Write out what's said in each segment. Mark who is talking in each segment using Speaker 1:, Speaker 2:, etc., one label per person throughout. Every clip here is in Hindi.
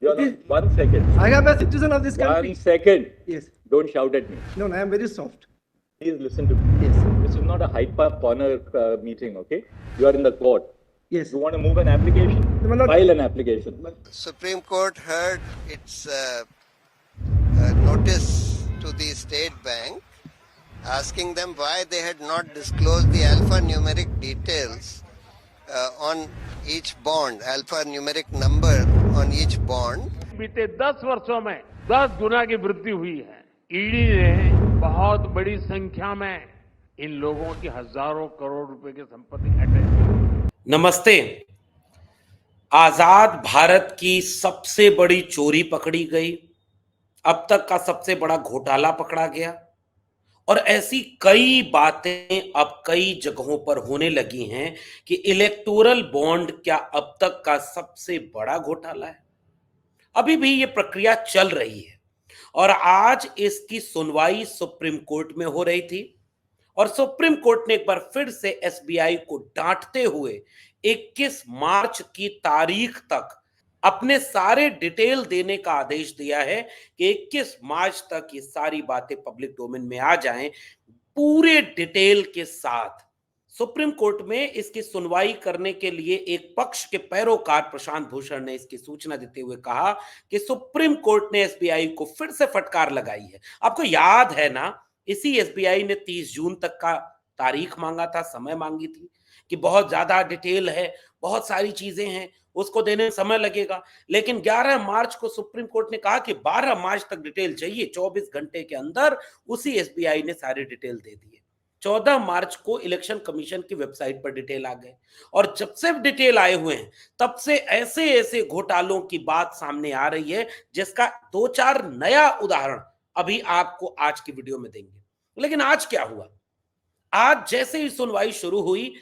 Speaker 1: You're not, 1 second.
Speaker 2: I am a citizen of this country.
Speaker 1: 1 second.
Speaker 2: Yes.
Speaker 1: Don't shout at me.
Speaker 2: No, I am very soft.
Speaker 1: Please listen to me.
Speaker 2: Yes.
Speaker 1: This is not a Hyde Park corner meeting, okay? You are in the court.
Speaker 2: Yes.
Speaker 1: You want to move an application?
Speaker 2: No, my lord.
Speaker 1: File an application.
Speaker 3: Supreme Court heard its notice to the State Bank asking them why they had not disclosed the alphanumeric details on each bond, alphanumeric number on each bond.
Speaker 4: बीते 10 वर्षों में 10 गुना की वृद्धि हुई है। ईडी ने बहुत बड़ी संख्या में इन लोगों की हजारों करोड़ रुपए की संपत्ति अटैच की।
Speaker 5: नमस्ते। आजाद भारत की सबसे बड़ी चोरी पकड़ी गई, अब तक का सबसे बड़ा घोटाला पकड़ा गया और ऐसी कई बातें अब कई जगहों पर होने लगी हैं कि इलेक्टोरल बॉन्ड क्या अब तक का सबसे बड़ा घोटाला है। अभी भी ये प्रक्रिया चल रही है और आज इसकी सुनवाई सुप्रीम कोर्ट में हो रही थी और सुप्रीम कोर्ट ने एक बार फिर से एसबीआई को डांटते हुए 21 मार्च की तारीख तक अपने सारे डिटेल देने का आदेश दिया है कि 21 मार्च तक ये सारी बातें पब्लिक डोमेन में आ जाएं पूरे डिटेल के साथ। सुप्रीम कोर्ट में इसकी सुनवाई करने के लिए एक पक्ष के पैरोकार प्रशांत भूषण ने इसकी सूचना देते हुए कहा कि सुप्रीम कोर्ट ने एसबीआई को फिर से फटकार लगाई है। आपको याद है ना, इसी एसबीआई ने 30 जून तक का तारीख मांगा था, समय मांगी थी कि बहुत ज्यादा डिटेल है, बहुत सारी चीजें हैं, उसको देने में समय लगेगा। लेकिन 11 मार्च को सुप्रीम कोर्ट ने कहा कि 12 मार्च तक डिटेल चाहिए। 24 घंटे के अंदर उसी एसबीआई ने सारी डिटेल दे दी है। 14 मार्च को इलेक्शन कमीशन की वेबसाइट पर डिटेल आ गए और जब से डिटेल आए हुए हैं तब से ऐसे ऐसे घोटालों की बात सामने आ रही है जिसका 2-4 नया उदाहरण अभी आपको आज की वीडियो में देंगे। लेकिन आज क्या हुआ? आज जैसे ही सुनवाई शुरू हुई,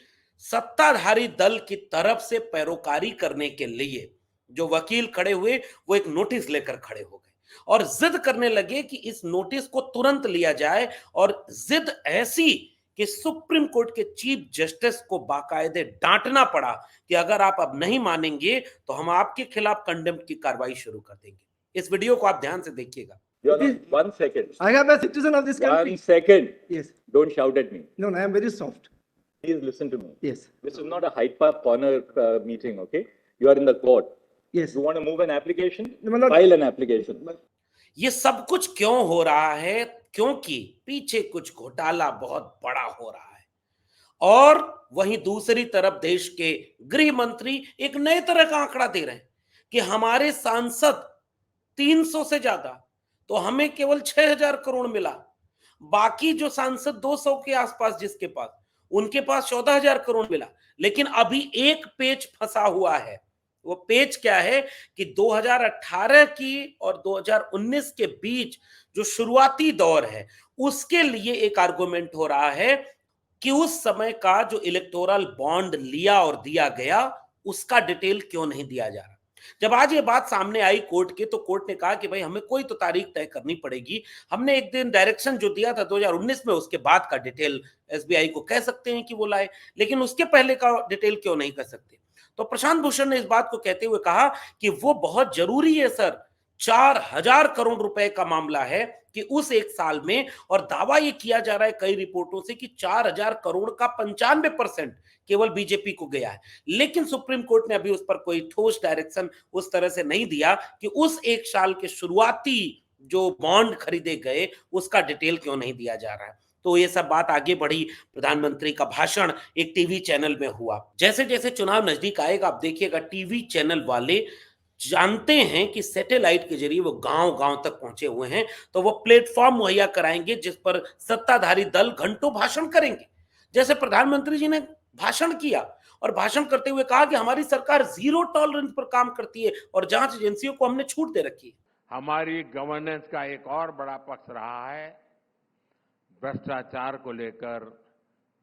Speaker 5: सत्ताधारी दल की तरफ से पैरोकारी करने के लिए जो वकील खड़े हुए वो एक नोटिस लेकर खड़े हो गए और जिद करने लगे कि इस नोटिस को तुरंत लिया जाए और जिद ऐसी कि सुप्रीम कोर्ट के चीफ जस्टिस को बाकायदे डांटना पड़ा कि अगर आप अब नहीं मानेंगे तो हम आपके खिलाफ कंडेम्प्ट की कार्रवाई शुरू कर देंगे। इस वीडियो को आप ध्यान से देखिएगा।
Speaker 1: You're not, 1 second.
Speaker 2: I am a citizen of this country.
Speaker 1: 1 second.
Speaker 2: Yes.
Speaker 1: Don't shout at me.
Speaker 2: No, I am very soft.
Speaker 1: Please listen to me.
Speaker 2: Yes.
Speaker 1: This is not a Hyde Park corner meeting, okay? You are in the court.
Speaker 2: Yes.
Speaker 1: You want to move an application?
Speaker 2: No, my lord.
Speaker 1: File an application.
Speaker 5: ये सब कुछ क्यों हो रहा है? क्योंकि पीछे कुछ घोटाला बहुत बड़ा हो रहा है और वहीं दूसरी तरफ देश के गृह मंत्री एक नए तरह का आंकड़ा दे रहे हैं कि हमारे सांसद 300 से ज्यादा, तो हमें केवल 6000 करोड़ मिला। बाकी जो सांसद 200 के आसपास जिसके पास, उनके पास 14000 करोड़ मिला। लेकिन अभी एक पेच फंसा हुआ है। वो पेच क्या है कि 2018 की और 2019 के बीच जो शुरुआती दौर है उसके लिए एक आर्गुमेंट हो रहा है कि उस समय का जो इलेक्टोरल बॉन्ड लिया और दिया गया उसका डिटेल क्यों नहीं दिया जा रहा। जब आज ये बात सामने आई कोर्ट के, तो कोर्ट ने कहा कि भाई हमें कोई तो तारीख तय करनी पड़ेगी। हमने एक दिन डायरेक्शन जो दिया था 2019 में, उसके बाद का डिटेल एसबीआई को कह सकते हैं कि वो लाए, लेकिन उसके पहले का डिटेल क्यों नहीं कर सकते। तो प्रशांत भूषण ने इस बात को कहते हुए कहा कि वो बहुत जरूरी है सर, 4000 करोड़ रुपए का मामला है कि उस एक साल में, और दावा ये किया जा रहा है कई रिपोर्टों से कि 4000 करोड़ का 95% केवल बीजेपी को गया है। लेकिन सुप्रीम कोर्ट ने अभी उस पर कोई ठोस डायरेक्शन उस तरह से नहीं दिया कि उस एक साल के शुरुआती जो बॉन्ड खरीदे गए उसका डिटेल क्यों नहीं दिया जा रहा है। तो ये सब बात आगे बढ़ी। प्रधानमंत्री का भाषण एक टीवी चैनल में हुआ। जैसे जैसे चुनाव नजदीक आएगा आप देखिएगा टीवी चैनल वाले जानते हैं कि सैटेलाइट के जरिए वो गांव गांव तक पहुंचे हुए हैं, तो वो प्लेटफॉर्म मुहैया कराएंगे जिस पर सत्ताधारी दल घंटों भाषण करेंगे। जैसे प्रधानमंत्री जी ने भाषण किया और भाषण करते हुए कहा कि हमारी सरकार जीरो टॉलरेंस पर काम करती है और जांच एजेंसियों को हमने छूट दे रखी है।
Speaker 4: हमारी गवर्नेंस का एक और बड़ा पक्ष रहा है भ्रष्टाचार को लेकर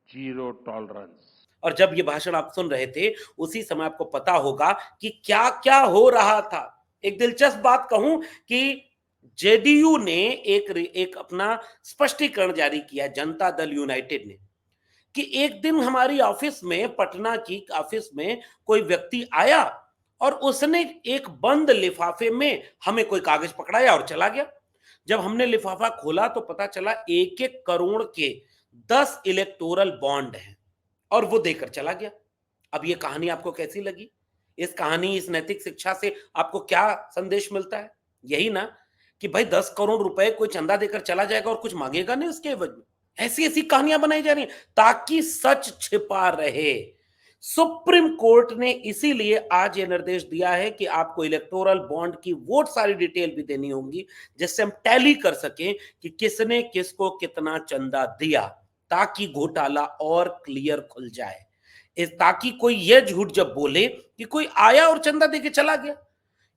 Speaker 4: जीरो टॉलरेंस।
Speaker 5: और जब ये भाषण आप सुन रहे थे उसी समय आपको पता होगा कि क्या क्या हो रहा था। एक दिलचस्प बात कहूं कि जेडीयू ने एक अपना स्पष्टीकरण जारी किया, जनता दल यूनाइटेड ने, कि एक दिन हमारी ऑफिस में, पटना की ऑफिस में कोई व्यक्ति आया और उसने एक बंद लिफाफे में हमें कोई कागज पकड़ाया और चला गया। जब हमने लिफाफा खोला तो पता चला 1-1 करोड़ के 10 इलेक्टोरल बॉन्ड हैं और वो देकर चला गया। अब ये कहानी आपको कैसी लगी? इस कहानी, इस नैतिक शिक्षा से आपको क्या संदेश मिलता है? यही ना कि भाई 10 करोड़ रुपए कोई चंदा देकर चला जाएगा और कुछ मांगेगा नहीं उसके एवज में। ऐसी ऐसी कहानियां बनाई जा रही हैं ताकि सच छिपा रहे। सुप्रीम कोर्ट ने इसीलिए आज यह निर्देश दिया है कि आपको इलेक्टोरल बॉन्ड की वो सारी डिटेल भी देनी होंगी जिससे हम टैली कर सकें कि किसने किसको कितना चंदा दिया, ताकि घोटाला और क्लियर खुल जाए। ताकि कोई यह झूठ जब बोले कि कोई आया और चंदा देके चला गया,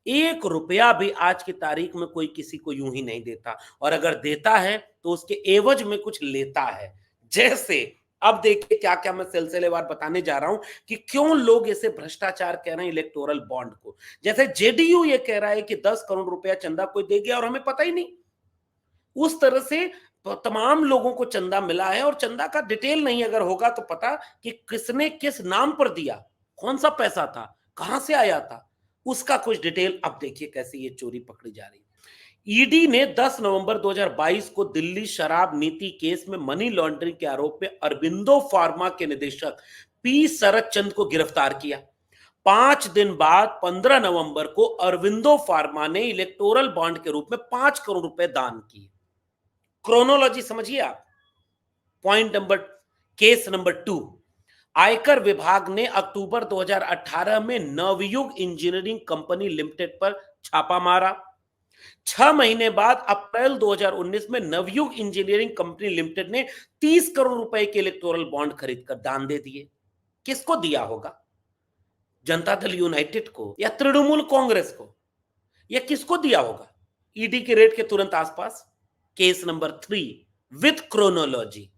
Speaker 5: 1 रुपया भी आज की तारीख में कोई किसी को यूं ही नहीं देता, और अगर देता है तो उसके एवज में कुछ लेता है। जैसे अब देखिए क्या क्या मैं सिलसिलेवार बताने जा रहा हूं कि क्यों लोग इसे भ्रष्टाचार कह रहे हैं इलेक्टोरल बॉन्ड को। जैसे जेडीयू ये कह रहा है कि 10 करोड़ रुपया चंदा कोई दे गया और हमें पता ही नहीं, उस तरह से तमाम लोगों को चंदा मिला है और चंदा का डिटेल नहीं अगर होगा तो पता कि किसने किस नाम पर दिया, कौन सा पैसा था, कहां से आया था, उसका कुछ डिटेल। अब देखिए कैसे ये चोरी पकड़ी जा रही है। ईडी ने 10 नवंबर 2022 को दिल्ली शराब नीति केस में मनी लॉन्ड्रिंग के आरोप में अरबिंदो फार्मा के निदेशक पी शरद चंद को गिरफ्तार किया। 5 दिन बाद 15 नवंबर को अरबिंदो फार्मा ने इलेक्टोरल बॉन्ड के रूप में 5 करोड़ रुपए दान किए। क्रोनोलॉजी समझिए आप। पॉइंट नंबर, केस नंबर 2, आयकर विभाग ने अक्टूबर 2018 में नवयुग इंजीनियरिंग कंपनी लिमिटेड पर छापा मारा। 6 महीने बाद अप्रैल 2019 में नवयुग इंजीनियरिंग कंपनी लिमिटेड ने 30 करोड़ रुपए के इलेक्टोरल बॉन्ड खरीदकर दान दे दिए। किसको दिया होगा? जनता दल यूनाइटेड को या तृणमूल कांग्रेस को, या किसको दिया होगा? ईडी के रेड के तुरंत आसपास। Case number 3 with chronology.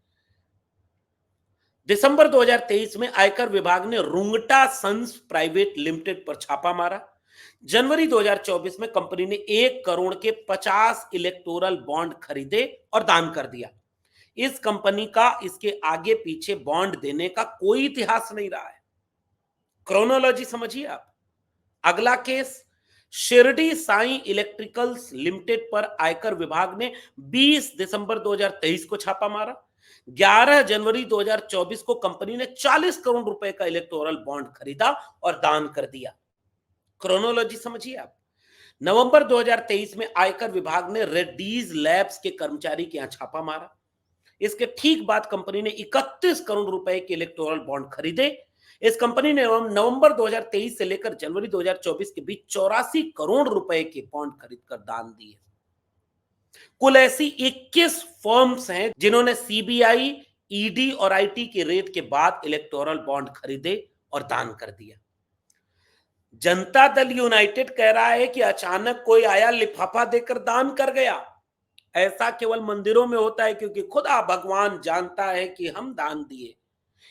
Speaker 5: दिसंबर 2023 में आयकर विभाग ने रुंगटा सन्स प्राइवेट लिमिटेड पर छापा मारा। जनवरी 2024 में कंपनी ने 1 करोड़ के 50 इलेक्टोरल बॉन्ड खरीदे और दान कर दिया। इस कंपनी का इसके आगे पीछे बॉन्ड देने का कोई इतिहास नहीं रहा है। क्रोनोलॉजी समझिए आप। अगला case, Shirdi Sai electricals limited पर आयकर विभाग ने 20 दिसंबर 2023 को छापा मारा। 11 जनवरी 2024 को कंपनी ने 40 करोड़ रुपए का इलेक्टोरल बॉन्ड खरीदा और दान कर दिया। क्रोनोलॉजी समझिए आप। नवंबर 2023 में आयकर विभाग ने रेड्डीज लैब्स के कर्मचारी के यहां छापा मारा। इसके ठीक बाद कंपनी ने 31 करोड़ रुपए के इलेक्टोरल बॉन्ड खरीदे। इस कंपनी ने नवंबर 2023 से लेकर जनवरी 2024 के बीच 84 करोड़ रुपए के बॉन्ड खरीदकर दान दिए। कुल ऐसी 21 फर्म्स हैं जिन्होंने सीबीआई, ईडी और आईटी के रेड के बाद इलेक्टोरल बॉन्ड खरीदे और दान कर दिया। जनता दल यूनाइटेड कह रहा है कि अचानक कोई आया लिफाफा देकर दान कर गया। ऐसा केवल मंदिरों में होता है क्योंकि खुदा भगवान जानता है कि हम दान दिए।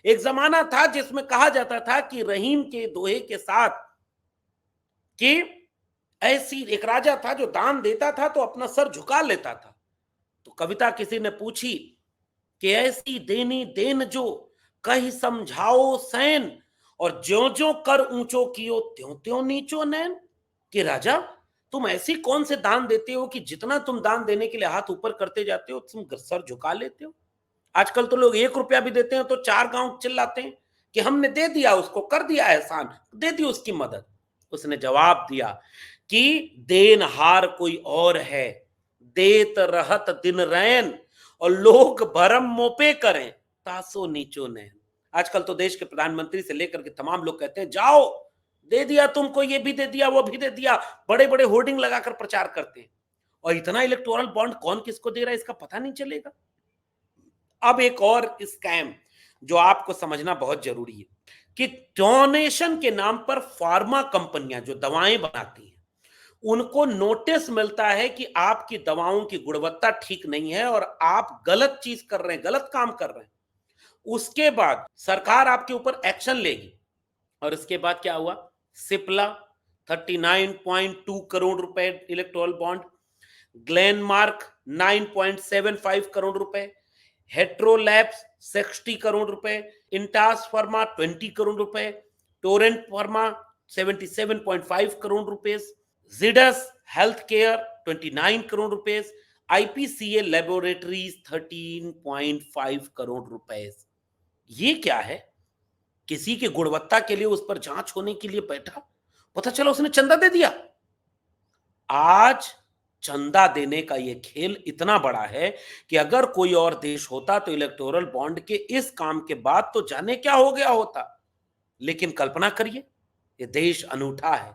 Speaker 5: एक जमाना था जिसमें कहा जाता था कि रहीम के दोहे के साथ कि ऐसी एक राजा था जो दान देता था तो अपना सर झुका लेता था। तो कविता किसी ने पूछी कि ऐसी देनी देन जो कहीं समझाओ सैन, और ज्यों ज्यों कर ऊंचो कियो त्यों त्यों नीचो नैन। कि राजा तुम ऐसी कौन से दान देते हो कि जितना तुम दान देने के लिए हाथ ऊपर करते जाते हो तुम सर झुका लेते हो। आजकल तो लोग 1 रुपया भी देते हैं तो 4 गांव चिल्लाते हैं कि हमने दे दिया, उसको कर दिया एहसान, दे दी उसकी मदद। उसने जवाब दिया कि देनहार कोई और है, देत रहत दिन रैन, और लोग भरम मोपे करें तासो नीचो नैन। आजकल तो देश के प्रधानमंत्री से लेकर के तमाम लोग कहते हैं जाओ दे दिया तुमको, ये भी दे दिया वो भी दे दिया, बड़े बड़े होर्डिंग लगाकर प्रचार करते हैं। और इतना इलेक्टोरल बॉन्ड कौन किसको दे रहा है इसका पता नहीं चलेगा। अब एक और स्कैम जो आपको समझना बहुत जरूरी है कि डोनेशन के नाम पर फार्मा कंपनियां जो दवाएं बनाती हैं उनको नोटिस मिलता है कि आपकी दवाओं की गुणवत्ता ठीक नहीं है और आप गलत चीज कर रहे हैं, गलत काम कर रहे हैं। उसके बाद सरकार आपके ऊपर एक्शन लेगी। और इसके बाद क्या हुआ? सिप्ला 39.2 करोड़ रुपए इलेक्टोरल बॉन्ड, ग्लेनमार्क 9.75 करोड़ रुपए, हेट्रोलैब्स 60 करोड़ रुपए, इंटास फार्मा 20 करोड़ रुपए, Torrent pharma 77.5 crore rupees, Zydus health care 29 crore rupees, IPCA laboratories 13.5 crore rupees. ये क्या है? किसी की गुणवत्ता के लिए उस पर जांच होने के लिए बैठा, पता चला उसने चंदा दे दिया। आज चंदा देने का ये खेल इतना बड़ा है कि अगर कोई और देश होता तो इलेक्टोरल बॉन्ड के इस काम के बाद तो जाने क्या हो गया होता। लेकिन कल्पना करिए, ये देश अनूठा है,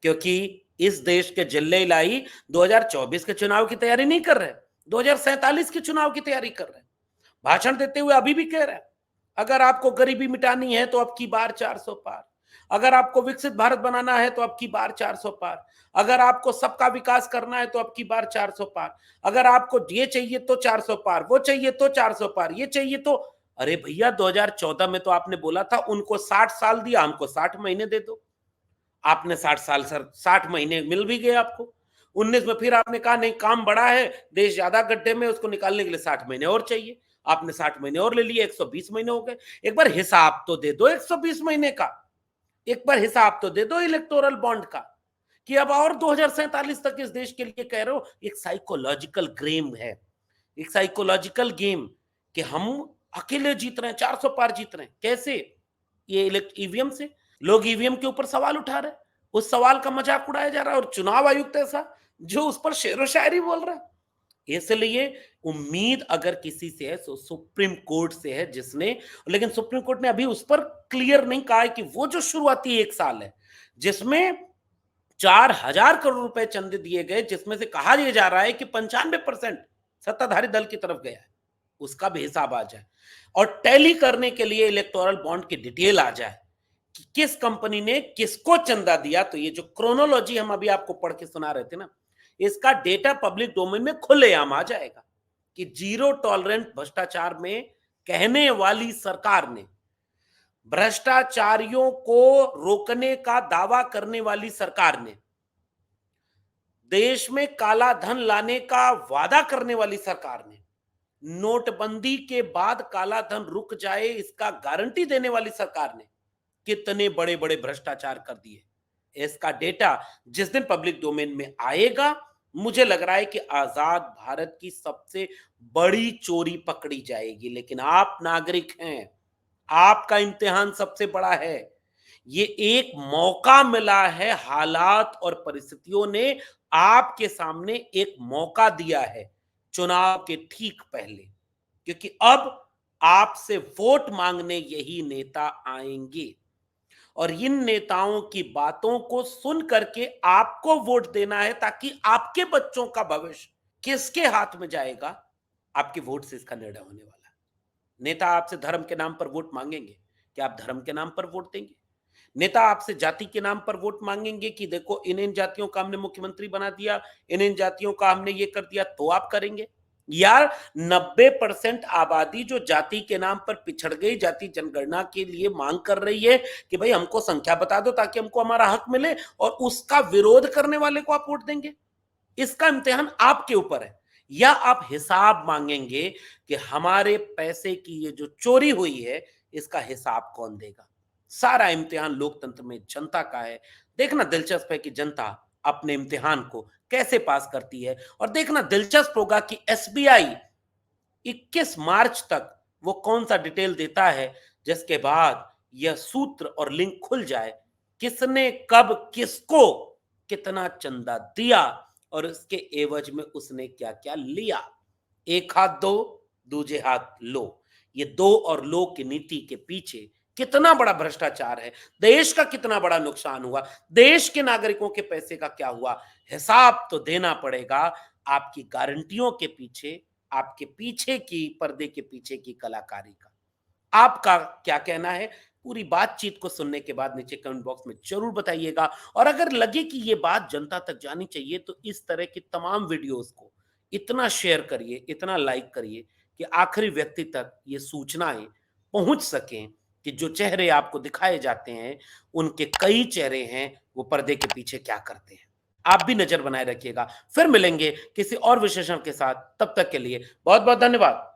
Speaker 5: क्योंकि इस देश के जिल्ले लाई 2024 के चुनाव की तैयारी नहीं कर रहे, 2047 के चुनाव की तैयारी कर रहे। भाषण देते हुए अभी भी कह रहे हैं, अगर आपको गरीबी मिटानी है तो अब की बार 400 पार, अगर आपको विकसित भारत बनाना है तो अब की बार 400 पार, अगर आपको सबका विकास करना है तो अब की बार 400 पार, अगर आपको ये चाहिए तो 400 पार, वो चाहिए तो 400 पार, ये चाहिए तो। अरे भैया, 2014 में तो आपने बोला था उनको 60 साल दिया, हमको 60 महीने दे दो। आपने 60 साल सर 60 महीने मिल भी गए आपको। 19 में फिर आपने कहा नहीं, काम बड़ा है, देश ज्यादा गड्ढे में, उसको निकालने के लिए 60 महीने और चाहिए। आपने 60 महीने और ले लिए, 120 महीने हो गए। एक बार हिसाब तो दे दो 120 महीने का, एक बार हिसाब तो दे दो इलेक्टोरल बॉन्ड का, कि अब और 2047 तक इस देश के लिए कह रहे हो। एक साइकोलॉजिकल गेम है, एक साइकोलॉजिकल गेम कि हम अकेले जीत रहे हैं, 400 पार जीत रहे हैं। कैसे? ये ईवीएम से। लोग ईवीएम के ऊपर सवाल उठा रहे हैं, उस सवाल का मजाक उड़ाया जा रहा है, और चुनाव आयुक्त ऐसा जो उस पर शेरो शायरी बोल रहा है। इसलिए उम्मीद अगर किसी से है तो सुप्रीम कोर्ट से है, जिसने, लेकिन सुप्रीम कोर्ट ने अभी उस पर क्लियर नहीं कहा है कि वो जो शुरुआती 1 साल है जिसमें 4000 करोड़ रुपए चंदे दिए गए, जिसमें से कहा यह जा रहा है कि 95% सत्ताधारी दल की तरफ गया है, उसका भी हिसाब आ जाए, और टैली करने के लिए इलेक्टोरल बॉन्ड की डिटेल आ जाए कि किस कंपनी ने किसको चंदा दिया। तो ये जो क्रोनोलॉजी हम अभी आपको पढ़ के सुना रहे थे ना, इसका डेटा पब्लिक डोमेन में खुलेआम आ जाएगा कि जीरो टॉलरेंट भ्रष्टाचार में कहने वाली सरकार ने, भ्रष्टाचारियों को रोकने का दावा करने वाली सरकार ने, देश में काला धन लाने का वादा करने वाली सरकार ने, नोटबंदी के बाद काला धन रुक जाए इसका गारंटी देने वाली सरकार ने कितने बड़े बड़े भ्रष्टाचार कर दिए। इसका डेटा जिस दिन पब्लिक डोमेन में आएगा, मुझे लग रहा है कि आजाद भारत की सबसे बड़ी चोरी पकड़ी जाएगी। लेकिन आप नागरिक हैं, आपका इम्तिहान सबसे बड़ा है। ये एक मौका मिला है, हालात और परिस्थितियों ने आपके सामने एक मौका दिया है चुनाव के ठीक पहले, क्योंकि अब आपसे वोट मांगने यही नेता आएंगे, और इन नेताओं की बातों को सुन करके आपको वोट देना है, ताकि आपके बच्चों का भविष्य किसके हाथ में जाएगा, आपके वोट से इसका निर्णय होने वाला है। नेता आपसे धर्म के नाम पर वोट मांगेंगे, क्या आप धर्म के नाम पर वोट देंगे? नेता आपसे जाति के नाम पर वोट मांगेंगे कि देखो इन जातियों का हमने मुख्यमंत्री बना दिया, इन जातियों का हमने ये कर दिया, तो आप करेंगे? यार 90% आबादी जो जाति के नाम पर पिछड़ गई, जाति जनगणना के लिए मांग कर रही है कि भाई हमको संख्या बता दो ताकि हमको हमारा हक मिले, और उसका विरोध करने वाले को आप वोट देंगे? इसका इम्तिहान आपके ऊपर है। या आप हिसाब मांगेंगे कि हमारे पैसे की ये जो चोरी हुई है इसका हिसाब कौन देगा? सारा इम्तिहान लोकतंत्र में जनता का है। देखना दिलचस्प है कि जनता अपने इम्तिहान को कैसे पास करती है, और देखना दिलचस्प होगा कि एसबीआई 21 मार्च तक वो कौन सा डिटेल देता है, जिसके बाद यह सूत्र और लिंक खुल जाए, किसने कब किसको कितना चंदा दिया और उसके एवज में उसने क्या क्या लिया। एक हाथ दो, दूजे हाथ लो, ये दो और लो की नीति के पीछे कितना बड़ा भ्रष्टाचार है, देश का कितना बड़ा नुकसान हुआ, देश के नागरिकों के पैसे का क्या हुआ, हिसाब तो देना पड़ेगा आपकी गारंटियों के पीछे, आपके पीछे की पर्दे के पीछे की कलाकारी का। आपका क्या कहना है? पूरी बातचीत को सुनने के बाद नीचे कमेंट बॉक्स में जरूर बताइएगा, और अगर लगे कि ये बात जनता तक जानी चाहिए तो इस तरह की तमाम वीडियोस को इतना शेयर करिए, इतना लाइक करिए कि आखिरी व्यक्ति तक ये सूचनाएं पहुंच सकें कि जो चेहरे आपको दिखाए जाते हैं उनके कई चेहरे हैं, वो पर्दे के पीछे क्या करते हैं। आप भी नजर बनाए रखिएगा। फिर मिलेंगे किसी और विशेषण के साथ, तब तक के लिए बहुत बहुत धन्यवाद।